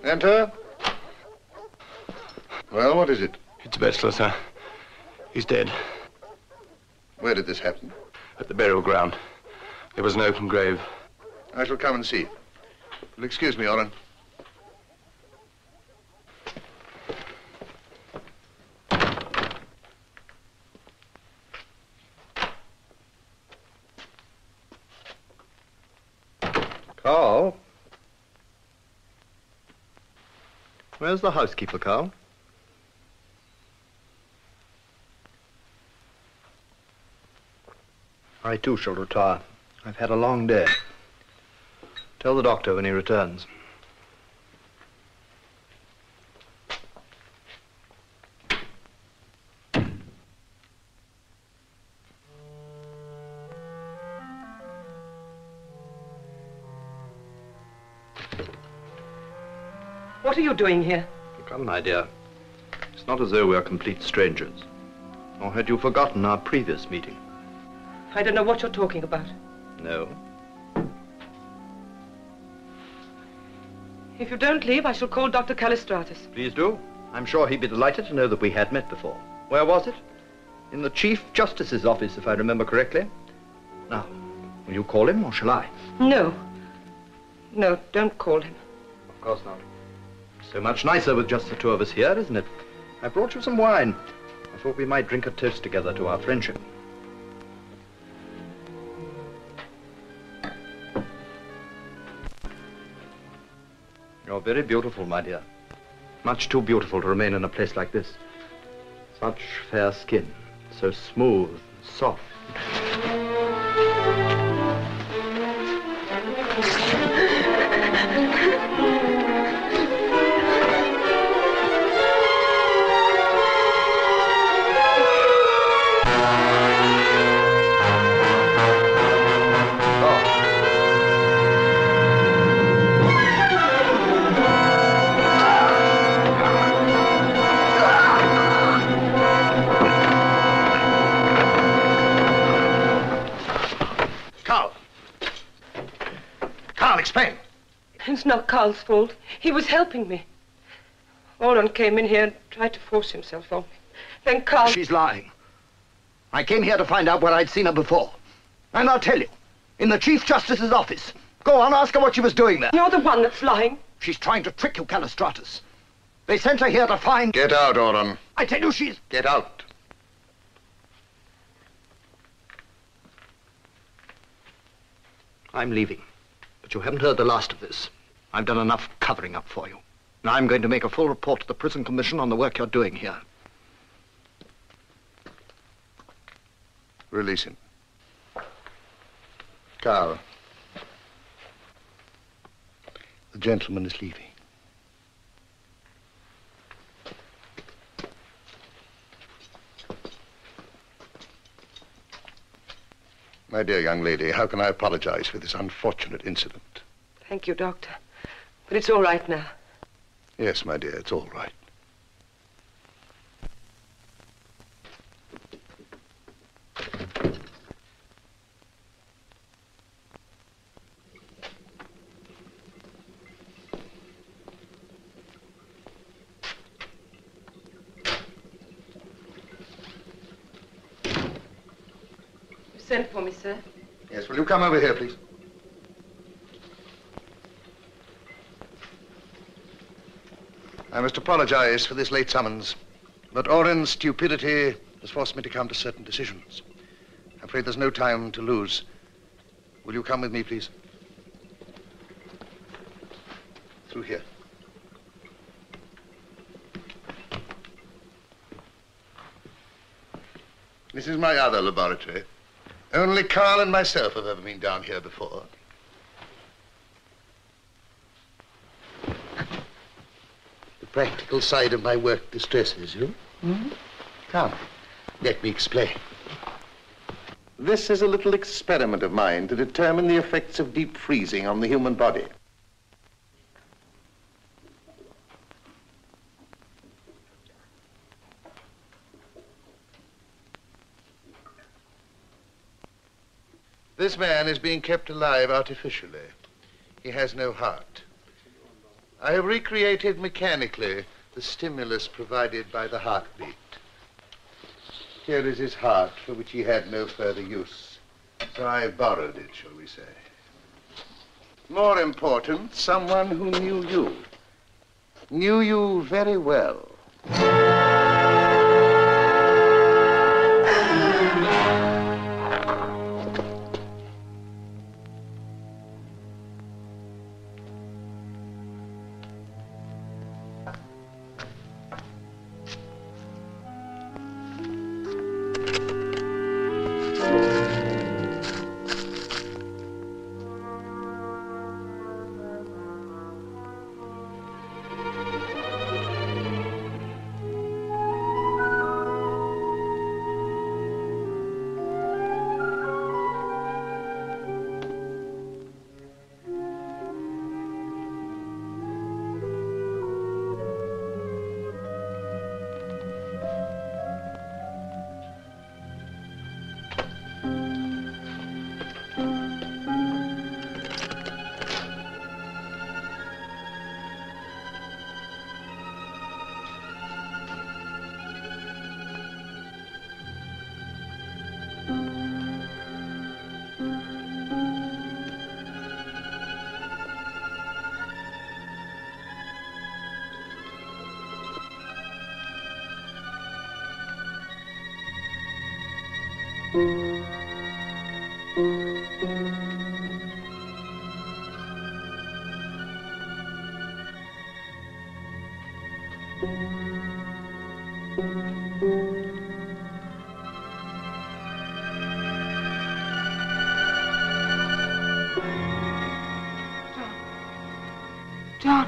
Enter. Well, what is it? It's Wetzler, sir. He's dead. Where did this happen? At the burial ground. There was an open grave. I shall come and see. You'll excuse me, Oren. Carl? Where's the housekeeper, Carl? I too shall retire. I've had a long day. Tell the doctor when he returns. What are you doing here? Come, my dear. It's not as though we are complete strangers. Or had you forgotten our previous meeting? I don't know what you're talking about. No. If you don't leave, I shall call Dr. Callistratus. Please do. I'm sure he'd be delighted to know that we had met before. Where was it? In the Chief Justice's office, if I remember correctly. Now, will you call him or shall I? No. No, don't call him. Of course not. So much nicer with just the two of us here, isn't it? I brought you some wine. I thought we might drink a toast together to our friendship. You're very beautiful, my dear. Much too beautiful to remain in a place like this. Such fair skin, so smooth, soft. Explain. It's not Carl's fault. He was helping me. Oren came in here and tried to force himself on me. Then Carl... She's lying. I came here to find out where I'd seen her before. And I'll tell you, in the Chief Justice's office. Go on, ask her what she was doing there. You're the one that's lying. She's trying to trick you, Callistratus. They sent her here to find... Get out, Oren. I tell you, she's... Get out. I'm leaving. But you haven't heard the last of this. I've done enough covering up for you. And I'm going to make a full report to the prison commission on the work you're doing here. Release him. Carl. The gentleman is leaving. My dear young lady, how can I apologize for this unfortunate incident? Thank you, Doctor. But it's all right now. Yes, my dear, it's all right. Sent for me, sir. Yes, will you come over here, please? I must apologize for this late summons, but Oren's stupidity has forced me to come to certain decisions. I'm afraid there's no time to lose. Will you come with me, please? Through here. This is my other laboratory. Only Carl and myself have ever been down here before. The practical side of my work distresses you? Come, let me explain. This is a little experiment of mine to determine the effects of deep freezing on the human body. This man is being kept alive artificially. He has no heart. I have recreated mechanically the stimulus provided by the heartbeat. Here is his heart, for which he had no further use. So I borrowed it, shall we say. More important, someone who knew you. Knew you very well. John.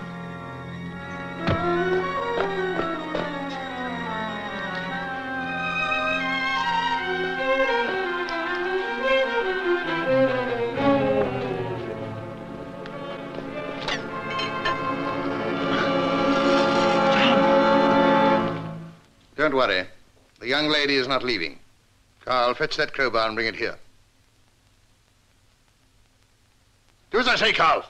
Don't worry. The young lady is not leaving. Carl, fetch that crowbar and bring it here. Do as I say, Carl.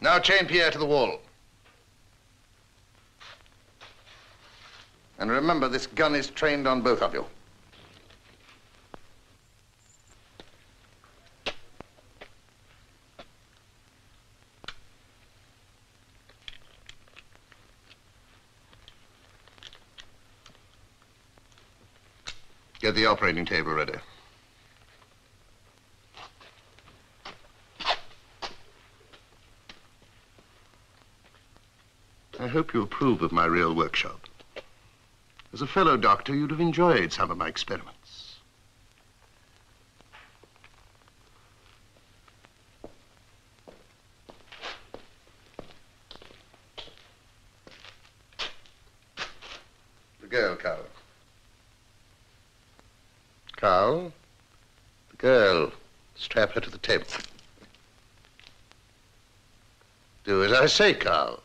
Now chain Pierre to the wall. And remember, this gun is trained on both of you. Get the operating table ready. I hope you approve of my real workshop. As a fellow doctor, you'd have enjoyed some of my experiments. The girl, Carl. Carl, the girl. Strap her to the table. Do as I say, Carl.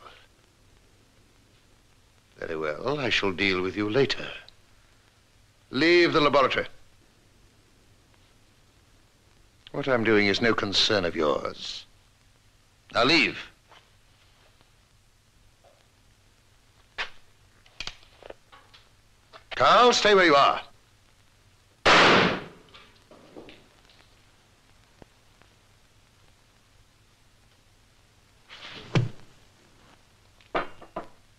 Very well, I shall deal with you later. Leave the laboratory. What I'm doing is no concern of yours. Now leave. Carl, stay where you are.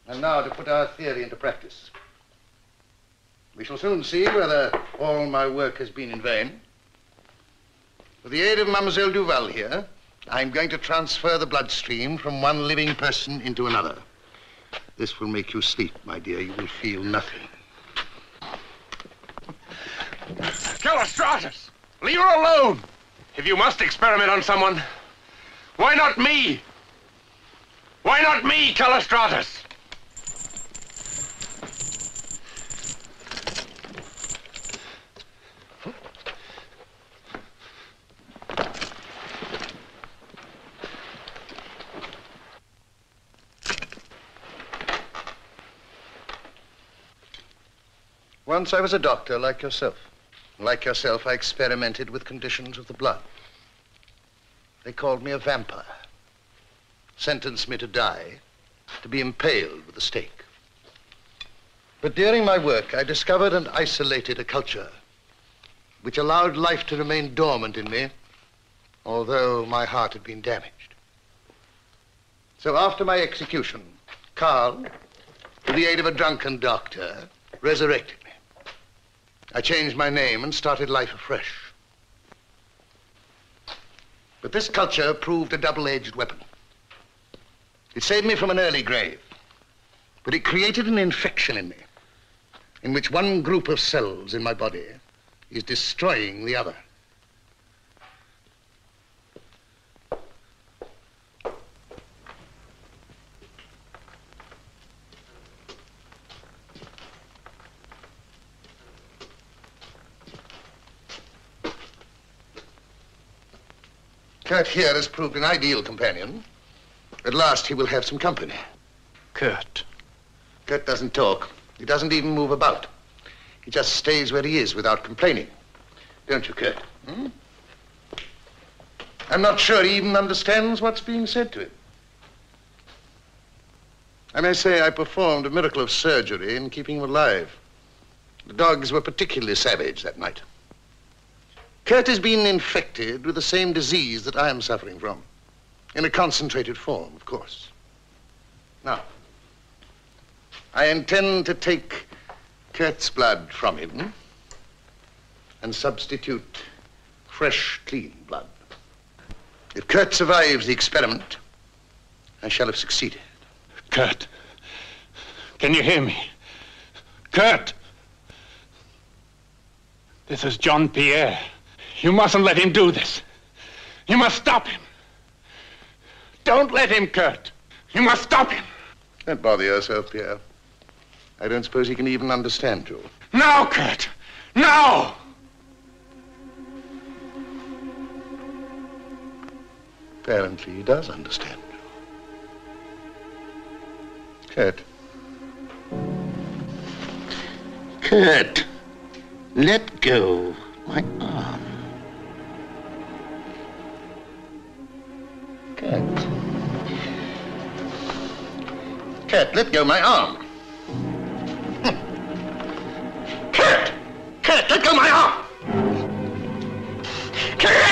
And now to put our theory into practice. We shall soon see whether all my work has been in vain. With the aid of Mademoiselle Duval here, I'm going to transfer the bloodstream from one living person into another. This will make you sleep, my dear. You will feel nothing. Callistratus! Leave her alone! If you must experiment on someone, why not me? Why not me, Callistratus? Once I was a doctor like yourself. Like yourself, I experimented with conditions of the blood. They called me a vampire. Sentenced me to die, to be impaled with a stake. But during my work, I discovered and isolated a culture which allowed life to remain dormant in me, although my heart had been damaged. So after my execution, Carl, with the aid of a drunken doctor, resurrected me. I changed my name and started life afresh. But this culture proved a double-edged weapon. It saved me from an early grave, but it created an infection in me, in which one group of cells in my body is destroying the other. Kurt here has proved an ideal companion. At last he will have some company. Kurt. Kurt doesn't talk. He doesn't even move about. He just stays where he is without complaining. Don't you, Kurt? Hmm? I'm not sure he even understands what's being said to him. I may say I performed a miracle of surgery in keeping him alive. The dogs were particularly savage that night. Kurt has been infected with the same disease that I am suffering from. In a concentrated form, of course. Now, I intend to take Kurt's blood from him and substitute fresh, clean blood. If Kurt survives the experiment, I shall have succeeded. Kurt, can you hear me? Kurt! This is John Pierre. You mustn't let him do this. You must stop him. Don't let him, Kurt. You must stop him. Don't bother yourself, Pierre. I don't suppose he can even understand you. Now, Kurt! Now! Apparently he does understand you. Kurt. Kurt, let go my arm. Kurt. Kurt, let go my arm. Kurt! Kurt, let go my arm! Kurt!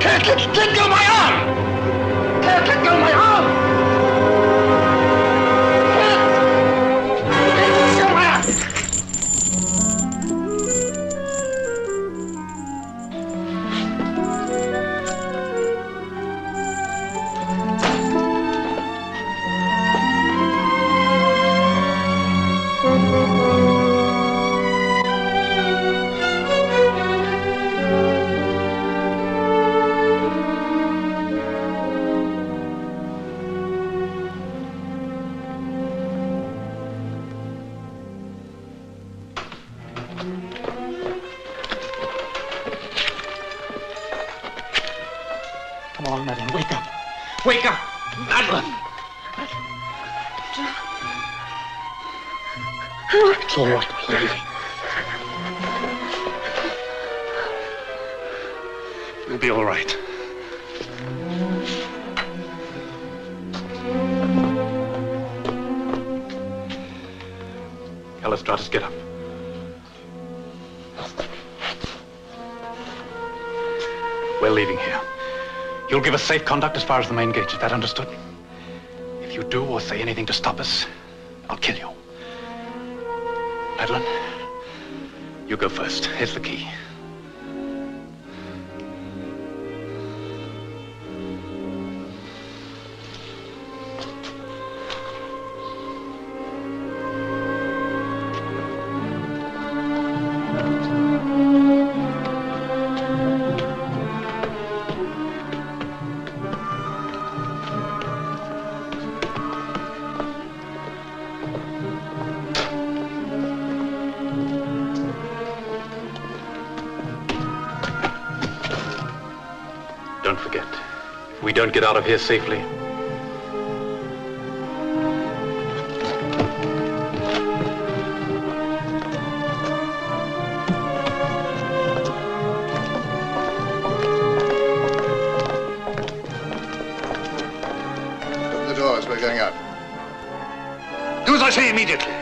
Kurt, let go my arm! Kurt, let go my arm! Kurt! Let go my arm! on, Madeline, wake up. Wake up! Madeline! It's all right, we're leaving. You'll be all right. Callistratus, get up. We're leaving here. You'll give us safe conduct as far as the main gate. Is that understood? If you do or say anything to stop us, I'll kill you. Madeline, you go first. Here's the key. Don't forget, if we don't get out of here safely, Open the doors, we're going out. Do as I say immediately.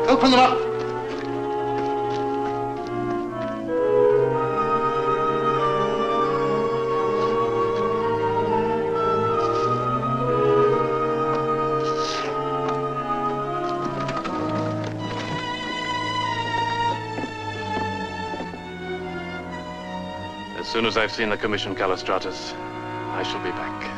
Open them up! As soon as I've seen the commission, Callistratus, I shall be back.